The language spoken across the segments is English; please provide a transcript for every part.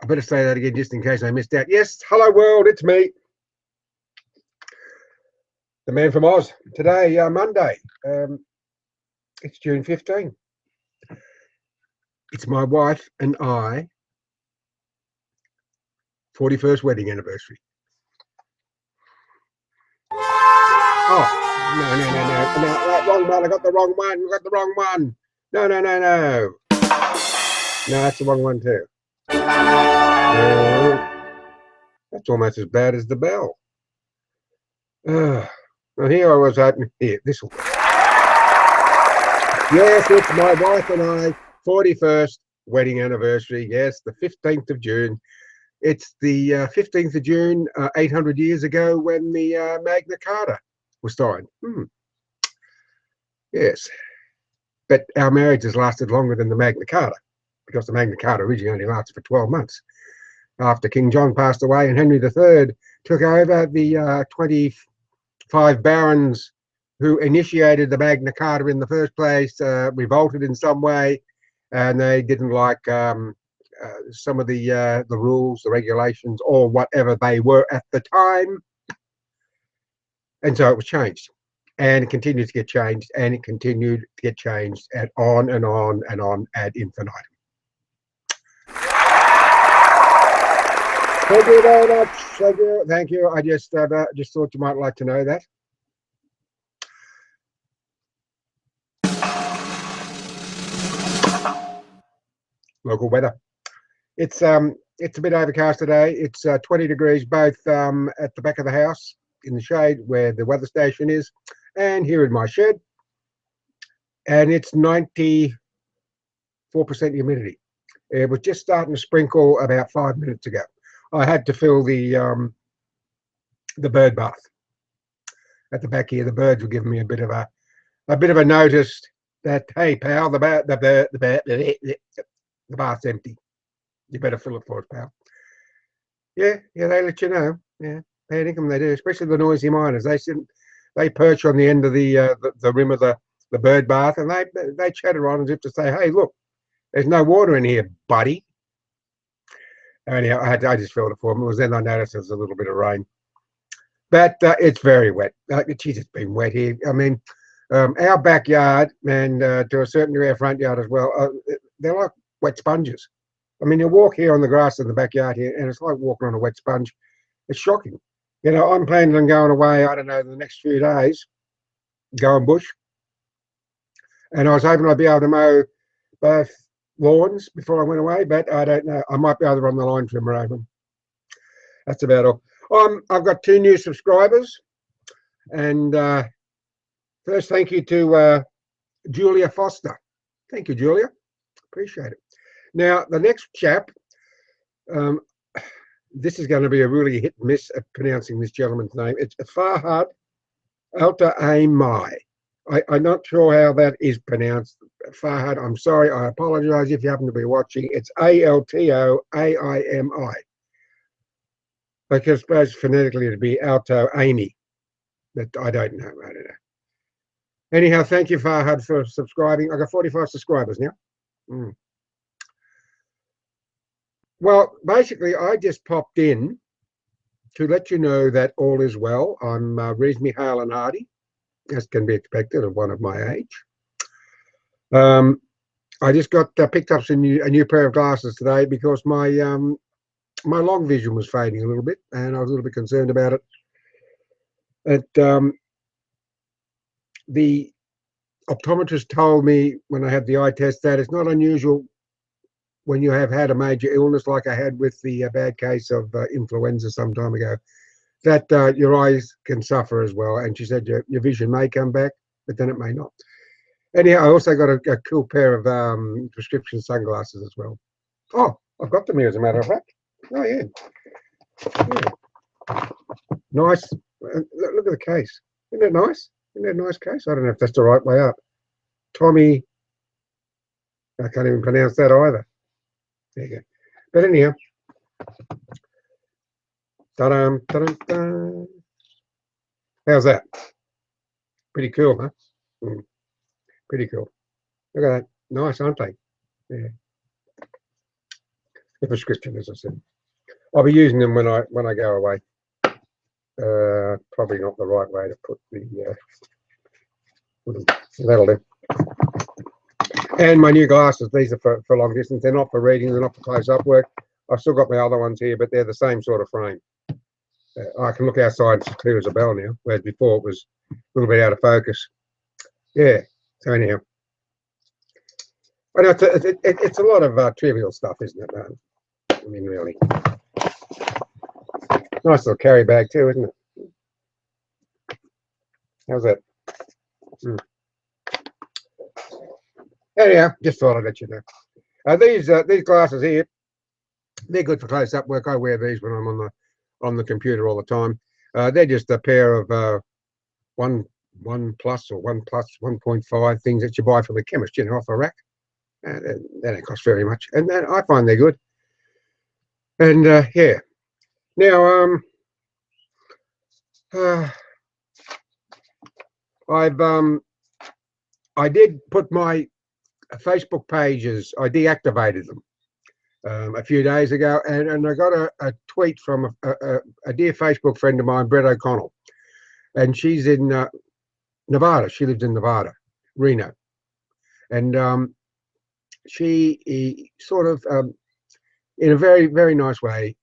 I better say that again just in case I missed out. Yes, hello world, it's me, the man from Oz. Today, Monday, it's June 15. It's my wife and I 41st wedding anniversary. Oh, no, wrong one. I got the wrong one. No. No, that's the wrong one too. That's almost as bad as the bell. Well, here I was hoping. Here, this will. Yes, it's my wife and I 41st wedding anniversary. Yes, the 15th of June. It's the 15th of June, 800 years ago, when the Magna Carta was signed. Yes, but our marriage has lasted longer than the Magna Carta, because the Magna Carta originally only lasted for 12 months. After King John passed away and Henry III took over, the 25 barons who initiated the Magna Carta in the first place revolted in some way, and they didn't like some of the rules, the regulations, or whatever they were at the time, and so it was changed, and it continued to get changed, and it continued to get changed, and on and on and on ad infinitum. Thank you very much. Thank you. I just thought you might like to know that. Local weather. It's a bit overcast today. It's 20 degrees both at the back of the house in the shade where the weather station is, and here in my shed. And it's 94% humidity. It was just starting to sprinkle about 5 minutes ago. I had to fill the bird bath at the back here. The birds were giving me a bit of a notice that, hey pal, the bath's empty. You better fill it for us, pal. Yeah, they let you know. Yeah, panic them they do, especially the noisy miners. They perch on the end of the rim of the bird bath, and they chatter on as if to say, hey, look, there's no water in here, buddy. Anyhow, I just filled it for them. It was then I noticed there was a little bit of rain, but it's very wet. Geez, it's been wet here. I mean, our backyard and to a certain degree our front yard as well, they're like wet sponges. I mean, you walk here on the grass in the backyard here, and it's like walking on a wet sponge. It's shocking. You know, I'm planning on going away, I don't know, the next few days, going bush. And I was hoping I'd be able to mow both lawns before I went away, but I don't know. I might be able to run the line trimmer over them. That's about all. I've got 2 new subscribers, and first, thank you to Julia Foster. Thank you, Julia. Appreciate it. Now, the next chap, this is going to be a really hit and miss at pronouncing this gentleman's name. It's Farhad Al-Taimi. I'm not sure how that is pronounced. Farhad, I'm sorry. I apologize if you happen to be watching. It's Altoaimi. Because I suppose phonetically it'd be Alto-Amy. But I don't know. Anyhow, thank you, Farhad, for subscribing. I got 45 subscribers now. Well, basically, I just popped in to let you know that all is well. I'm reasonably hale and hearty, as can be expected of one of my age. I just got picked up a new pair of glasses today because my my long vision was fading a little bit, and I was a little bit concerned about it. The optometrist told me when I had the eye test that it's not unusual when you have had a major illness like I had with the bad case of influenza some time ago, that your eyes can suffer as well. And she said your vision may come back, but then it may not. Anyhow, I also got a cool pair of prescription sunglasses as well. Oh, I've got them here as a matter of fact. Oh, yeah. Nice. Look at the case. Isn't that nice? Isn't that a nice case? I don't know if that's the right way up. Tommy. I can't even pronounce that either. There you go. But anyhow. Ta-dum, ta-dum, ta-dum. How's that? Pretty cool, huh? Pretty cool. Look at that. Nice, aren't they? Yeah. The prescription, as I said. I'll be using them when I go away. Probably not the right way to put the that'll do. And my new glasses, these are for long distance. They're not for reading, they're not for close-up work. I've still got my other ones here, but they're the same sort of frame. I can look outside, it's clear as a bell now, whereas before it was a little bit out of focus. Yeah, so anyhow. I know it's a lot of trivial stuff, isn't it? I mean, really. Nice little carry bag too, isn't it? How's that? Anyhow, just thought I'd let you know. These glasses here, they're good for close-up work. I wear these when I'm on the computer all the time. They're just a pair of one plus or 1.5 things that you buy from the chemist, you know, off a rack. They don't cost very much, and I find they're good. And yeah, now I did put my Facebook pages, I deactivated them a few days ago, and I got a tweet from a dear Facebook friend of mine, Brett O'Connell, and she's in Nevada. She lives in Nevada, Reno, and she sort of, in a very, very nice way,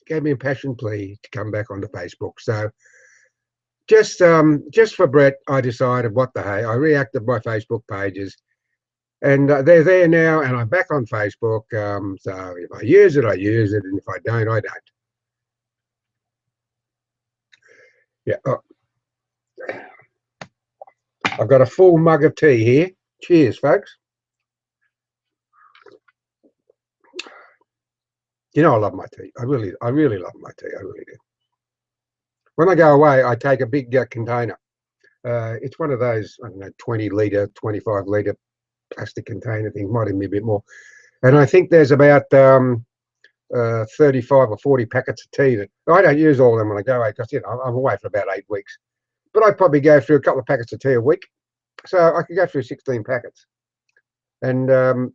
gave me a passion plea to come back onto Facebook. So just for Brett, I decided, what the hey, I reactivated my Facebook pages, and they're there now, and I'm back on Facebook. So if I use it, I use it, and if I don't, I don't. Yeah. Oh. I've got a full mug of tea here. Cheers, folks. You know, I love my tea. I really love my tea. I really do. When I go away, I take a big container. It's one of those, I don't know, 20-litre, 25-litre plastic container things, might even be a bit more. And I think there's about 35 or 40 packets of tea that I don't use all of them when I go away, because, you know, I'm away for about 8 weeks. But I probably go through a couple of packets of tea a week. So I could go through 16 packets. And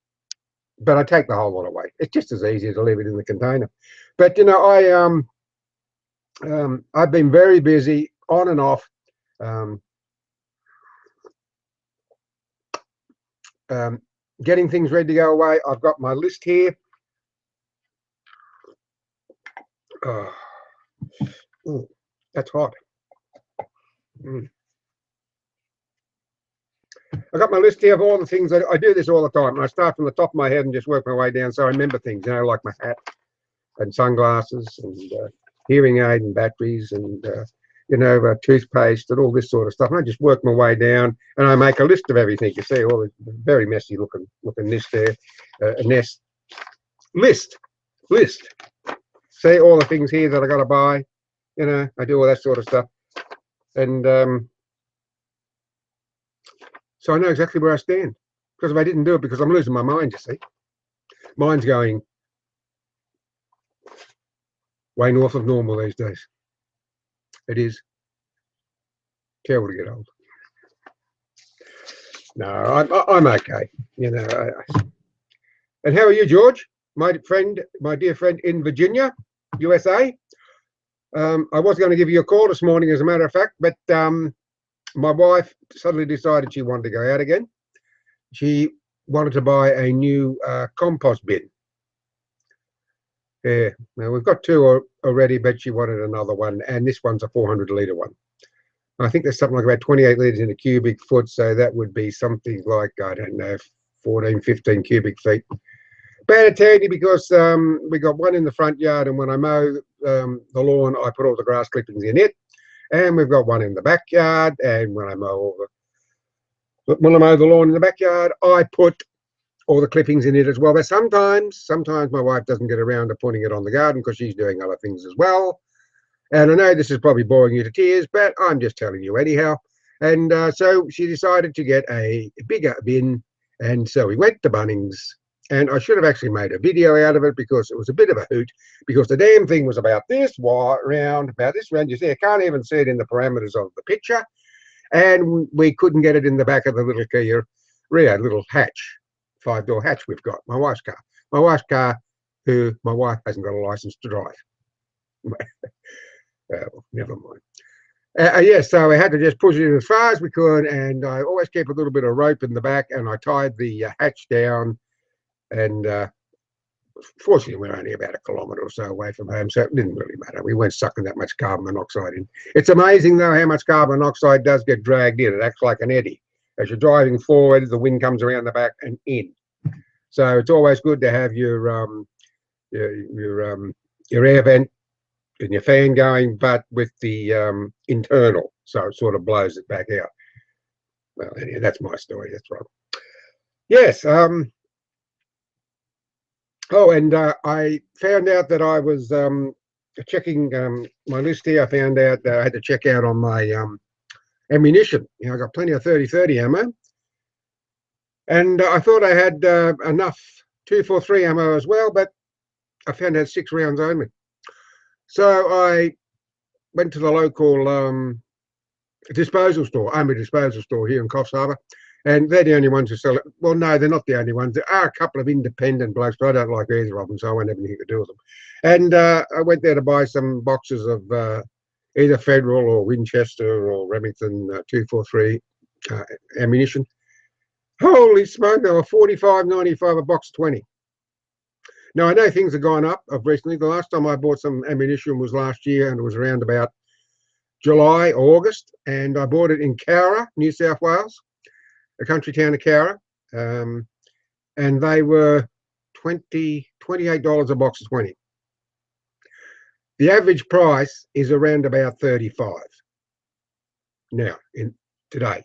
but I take the whole lot away. It's just as easy to leave it in the container. But, you know, I've been very busy on and off. Getting things ready to go away. I've got my list here. Ooh, that's hot. I got my list here of all the things. I do this all the time. I start from the top of my head and just work my way down, so I remember things, you know, like my hat and sunglasses and hearing aid and batteries and you know, toothpaste and all this sort of stuff. And I just work my way down, and I make a list of everything. You see all this very messy looking list there, a list. See all the things here that I got to buy. You know, I do all that sort of stuff, and so I know exactly where I stand. Because if I didn't do it, because I'm losing my mind, you see, mine's going way north of normal these days. It is terrible to get old. No, I'm okay. You know. And how are you, George? My dear friend in Virginia, USA. I was going to give you a call this morning, as a matter of fact, but my wife suddenly decided she wanted to go out again. She wanted to buy a new compost bin. Yeah, now we've got two already, but she wanted another one, and this one's a 400-litre one. I think there's something like about 28 litres in a cubic foot, so that would be something like, I don't know, 14, 15 cubic feet. But it's handy because we got one in the front yard, and when I mow the lawn, I put all the grass clippings in it. And we've got one in the backyard, and when I mow the lawn in the backyard, I put all the clippings in it as well. But sometimes my wife doesn't get around to putting it on the garden because she's doing other things as well. And I know this is probably boring you to tears, but I'm just telling you anyhow. And so she decided to get a bigger bin, and so we went to Bunnings. And I should have actually made a video out of it because it was a bit of a hoot, because the damn thing was about this round, about this round. You see, I can't even see it in the parameters of the picture. And we couldn't get it in the back of the little Kia Rio, little hatch, 5-door hatch we've got, my wife's car. my wife's car, who my wife hasn't got a license to drive. Never mind. Yes, so we had to just push it as far as we could, and I always kept a little bit of rope in the back, and I tied the hatch down, and fortunately we're only about 1 kilometre or so away from home, so it didn't really matter. We weren't sucking that much carbon monoxide in. It's amazing though how much carbon monoxide does get dragged in. It acts like an eddy. As you're driving forward, the wind comes around the back and in. So it's always good to have your air vent and your fan going, but with the internal, so it sort of blows it back out. Well, anyway, that's my story. That's right. Yes. Oh, and I found out that I was checking my list here. I found out that I had to check out on my ammunition. You know, I got plenty of 30-30 ammo, and I thought I had enough 243 ammo as well, but I found out 6 rounds only. So I went to the local disposal store, army disposal store here in Coffs Harbour, and they're the only ones who sell it. Well, no, they're not the only ones. There are a couple of independent blokes, but I don't like either of them, so I won't have anything to do with them. And I went there to buy some boxes of either Federal or Winchester or Remington 243 ammunition. Holy smoke, they were $45.95 a box 20. Now, I know things have gone up recently. The last time I bought some ammunition was last year, and it was around about July, August, and I bought it in Cowra, New South Wales, a country town of Cowra, and they were $28 a box of 20. The average price is around about 35 now, today.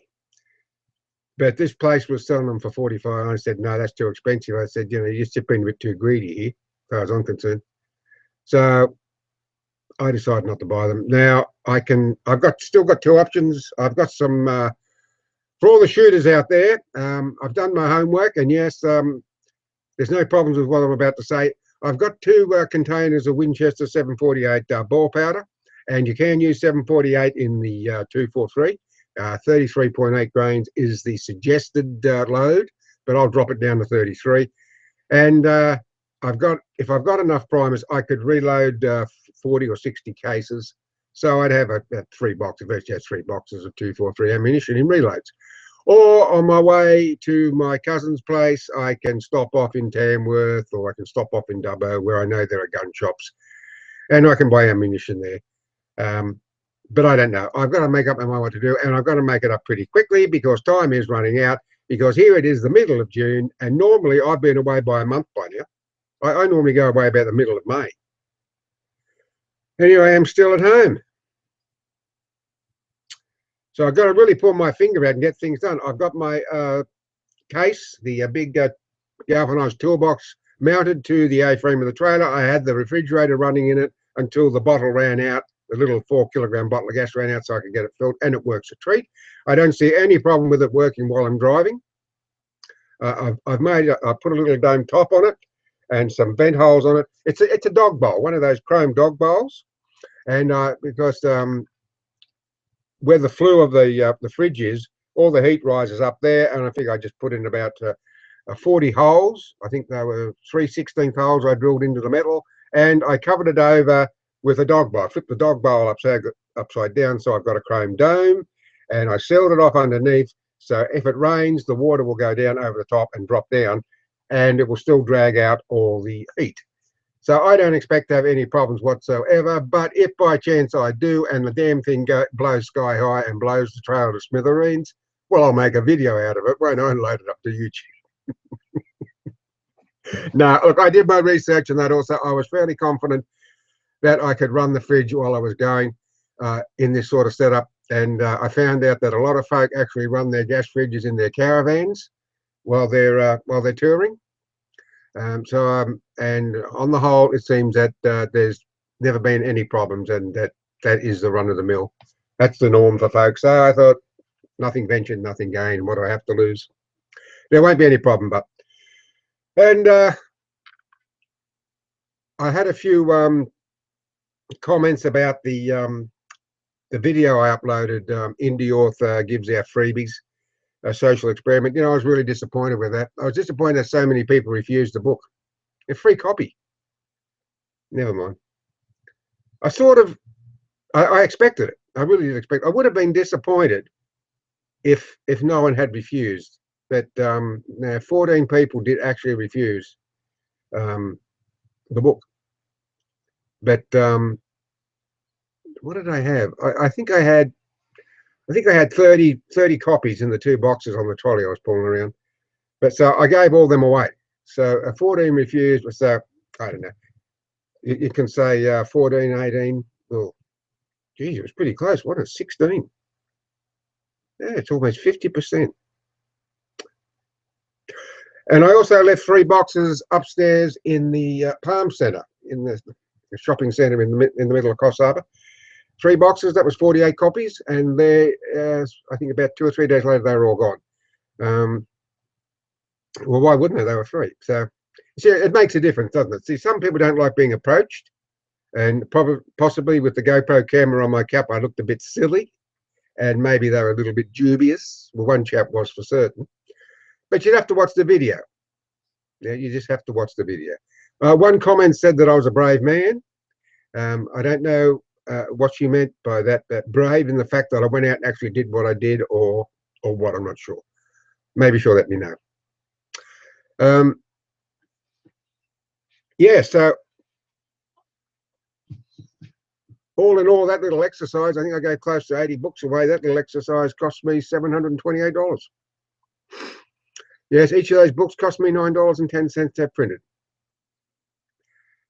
But this place was selling them for 45. I said, no, that's too expensive. I said, you know, you're just being a bit too greedy here, as far as I'm concerned. So I decided not to buy them. Now I've still got 2 options. I've got some for all the shooters out there. I've done my homework, and yes, there's no problems with what I'm about to say. I've got 2 containers of Winchester 748 ball powder, and you can use 748 in the 243. 33.8 grains is the suggested load, but I'll drop it down to 33. And if I've got enough primers, I could reload 40 or 60 cases. So I'd have a 3 boxes, virtually has 3 boxes of 243 ammunition in reloads. Or on my way to my cousin's place, I can stop off in Tamworth, or I can stop off in Dubbo, where I know there are gun shops, and I can buy ammunition there. But I don't know. I've got to make up my mind what to do, and I've got to make it up pretty quickly because time is running out. Because here it is, the middle of June, and normally I've been away by a month by now. I normally go away about the middle of May. Anyway, I'm still at home. So I've got to really pull my finger out and get things done. I've got my case, the big galvanized toolbox mounted to the A-frame of the trailer. I had the refrigerator running in it until the bottle ran out. The little 4-kilogram bottle of gas ran out, so I could get it filled, and it works a treat. I don't see any problem with it working while I'm driving. I put a little dome top on it and some vent holes on it. It's a dog bowl, one of those chrome dog bowls, and because where the flue of the fridge is, all the heat rises up there, and I think I just put in about 40 holes. I think they were 3/16 holes I drilled into the metal, and I covered it over with a dog bowl. I flipped the dog bowl upside down, so I've got a chrome dome, and I sealed it off underneath, so if it rains, the water will go down over the top and drop down, and it will still drag out all the heat. So I don't expect to have any problems whatsoever, but if by chance I do and the damn thing blows sky high and blows the trailer to smithereens, well, I'll make a video out of it, won't I, and load it up to YouTube. No, look, I did my research on that also. I was fairly confident that I could run the fridge while I was going in this sort of setup. And I found out that a lot of folk actually run their gas fridges in their caravans while they're touring. And on the whole, it seems that there's never been any problems, and that is the run of the mill. That's the norm for folks. So I thought, nothing ventured, nothing gained. What do I have to lose? There won't be any problem, but. And I had a few comments about the video I uploaded. Indie Author gives out freebies, a social experiment. You know, I was really disappointed with that. I was disappointed that so many people refused the book. A free copy. Never mind. I expected it. I really did expect. I would have been disappointed if no one had refused. But now 14 people did actually refuse the book. But what did I have? I think I had 30 copies in the 2 boxes on the trolley I was pulling around. But so I gave all them away. So 14 refused. So I don't know. You can say 14, 18. Oh, geez, it was pretty close. What a 16. Yeah, it's almost 50%. And I also left 3 boxes upstairs in the Palm Centre, in the shopping centre in the middle of Coffs Harbour. 3 boxes. That was 48 copies, and they, I think, about 2 or 3 days later, they were all gone. Well, why wouldn't they? They were free. So, see, it makes a difference, doesn't it? See, some people don't like being approached, and possibly with the GoPro camera on my cap, I looked a bit silly, and maybe they were a little bit dubious. Well, one chap was for certain. But you'd have to watch the video. Yeah, you just have to watch the video. One comment said that I was a brave man. I don't know what she meant by that brave in the fact that I went out and actually did what I did, or what, I'm not sure. Maybe she'll let me know. Yeah, so all in all, that little exercise, I think I gave close to 80 books away. That little exercise cost me $728. Yes, each of those books cost me $9.10 to have printed.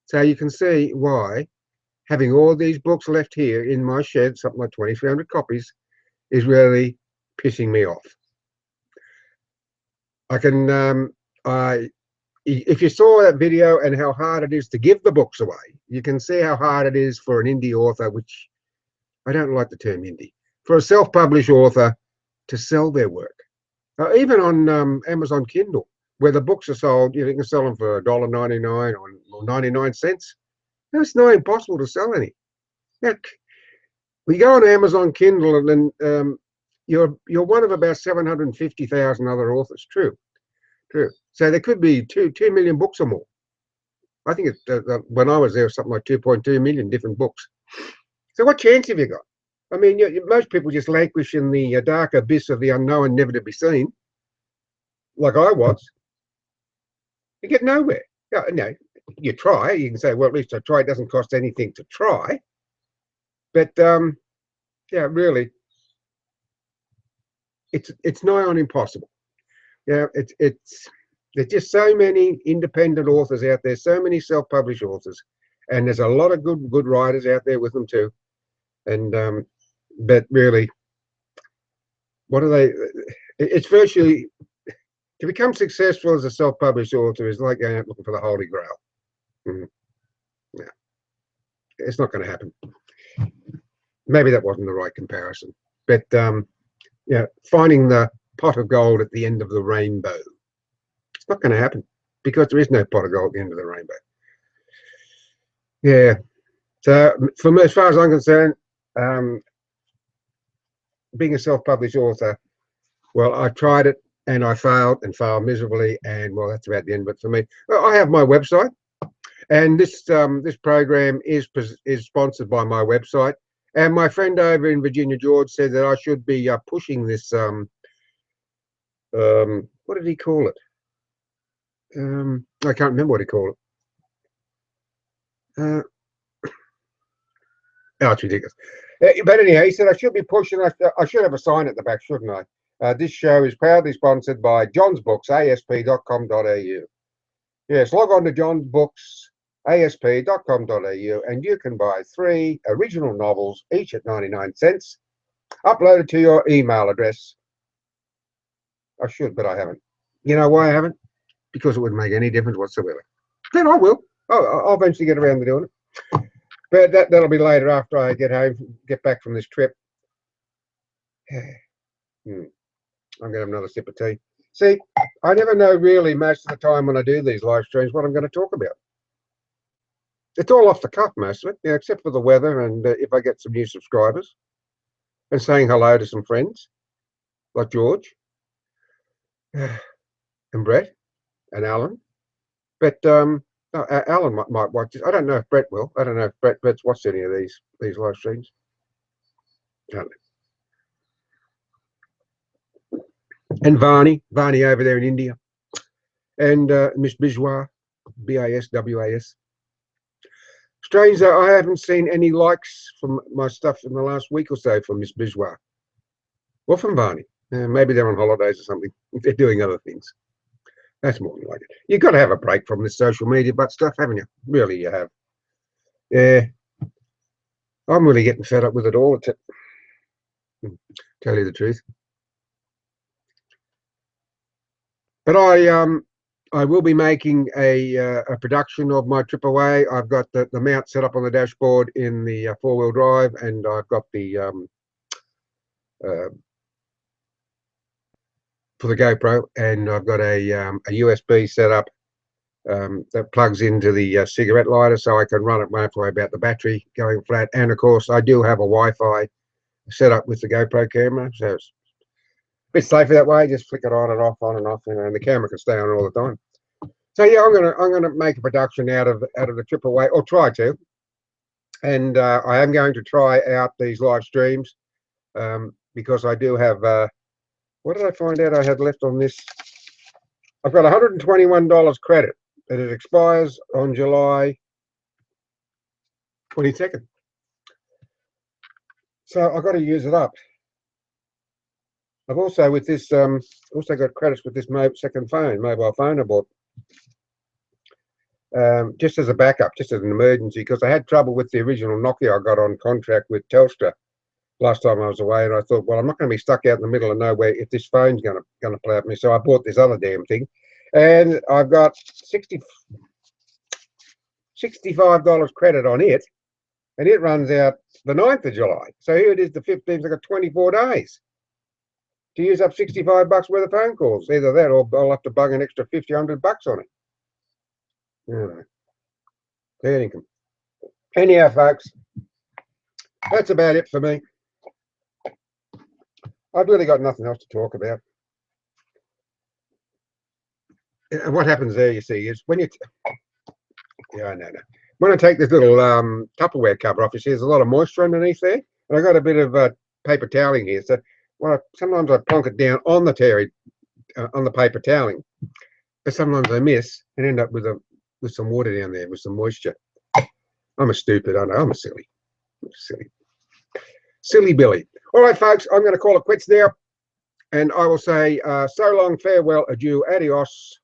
So you can see why having all these books left here in my shed, something like 2,300 copies, is really pissing me off. If you saw that video and how hard it is to give the books away, you can see how hard it is for an indie author, which I don't like the term indie, for a self-published author to sell their work. Even on Amazon Kindle, where the books are sold, you can sell them for $1.99 or 99 cents. No, it's not impossible to sell any. Heck, we go on Amazon Kindle, and then you're one of about 750,000 other authors. True. So there could be 2 million books or more. I think when I was there, it was something like 2.2 million different books. So what chance have you got? I mean, most people just languish in the dark abyss of the unknown, never to be seen, like I was. You get nowhere. Yeah, no, you try. You can say, well, at least I try. It doesn't cost anything to try. But yeah, really, it's nigh on impossible. Yeah, there's just so many independent authors out there, so many self-published authors, and there's a lot of good writers out there with them too. And but really, what are they? It's virtually, to become successful as a self-published author is like going out looking for the Holy Grail. Yeah, it's not going to happen. Maybe that wasn't the right comparison, but yeah, finding the pot of gold at the end of the rainbow. It's not going to happen because there is no pot of gold at the end of the rainbow. Yeah. So for me, as far as I'm concerned, being a self-published author, well, I tried it and I failed miserably, and well, that's about the end of it for me. Well, I have my website, and this program is sponsored by my website. And my friend over in Virginia, George, said that I should be pushing this. What did he call it? I can't remember what he called it. Oh, it's ridiculous. But anyhow, he said I should be pushing. I should have a sign at the back, shouldn't I? This show is proudly sponsored by John's Books, asp.com.au. Yes, log on to John's Books, asp.com.au, and you can buy 3 original novels, each at 99 cents, uploaded to your email address. I should, but I haven't. You know why I haven't? Because it wouldn't make any difference whatsoever. Then I will. I'll eventually get around to doing it. But that'll be later after I get back from this trip. I'm going to have another sip of tea. See, I never know really most of the time when I do these live streams what I'm going to talk about. It's all off the cuff, most of it, except for the weather and if I get some new subscribers and saying hello to some friends like George and Brett and Alan. But Alan might watch this. I don't know if Brett will. I don't know if Brett's watched any of these live streams. I don't know. And Varney over there in India, and Miss Biswas, Biswas. Strange though, I haven't seen any likes from my stuff in the last week or so from Miss Biswas. Or from Varney. Maybe they're on holidays or something. They're doing other things. That's more than likely. You've got to have a break from this social media but stuff, haven't you? Really, you have. Yeah. I'm really getting fed up with it all. Tell you the truth. But I will be making a production of my trip away. I've got the mount set up on the dashboard in the four-wheel drive, and I've got the for the GoPro, and I've got a USB set up that plugs into the cigarette lighter, so I can run it. Won't worry about the battery going flat. And of course, I do have a Wi-Fi set up with the GoPro camera, so it's a bit safer that way. Just flick it on and off, you know, and the camera can stay on all the time. So yeah, I'm gonna make a production out of the trip away, or try to. And I am going to try out these live streams because I do have. What did I find out I had left on this? I've got $121 credit, and it expires on July 22nd. So I've got to use it up. I've also with this also got credits with this second mobile phone I bought. Just as a backup, just as an emergency, because I had trouble with the original Nokia I got on contract with Telstra last time I was away, and I thought, well, I'm not going to be stuck out in the middle of nowhere if this phone's going to play up me. So I bought this other damn thing, and I've got $65 credit on it, and it runs out the 9th of July. So here it is, the 15th. I've got 24 days to use up $65 worth of phone calls. Either that, or I'll have to bung an extra $50, $100 on it. You know, anyhow, folks, that's about it for me. I've really got nothing else to talk about. And what happens there, you see, is when you when I take this little Tupperware cover off, you see there's a lot of moisture underneath there, and I got a bit of paper toweling here. So sometimes I plonk it down on the on the paper toweling, but sometimes I miss and end up with some water down there with some moisture. I'm a stupid, I know. I'm a silly Billy. All right, folks, I'm going to call it quits there, and I will say so long, farewell, adieu, adios.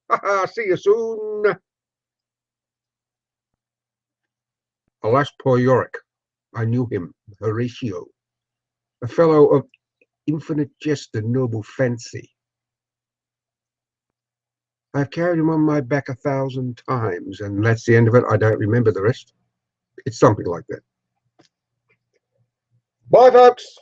See you soon. Alas, poor Yorick. I knew him, Horatio, a fellow of infinite jest and noble fancy. I've carried him on my back 1,000 times, and that's the end of it. I don't remember the rest. It's something like that. Bye, folks.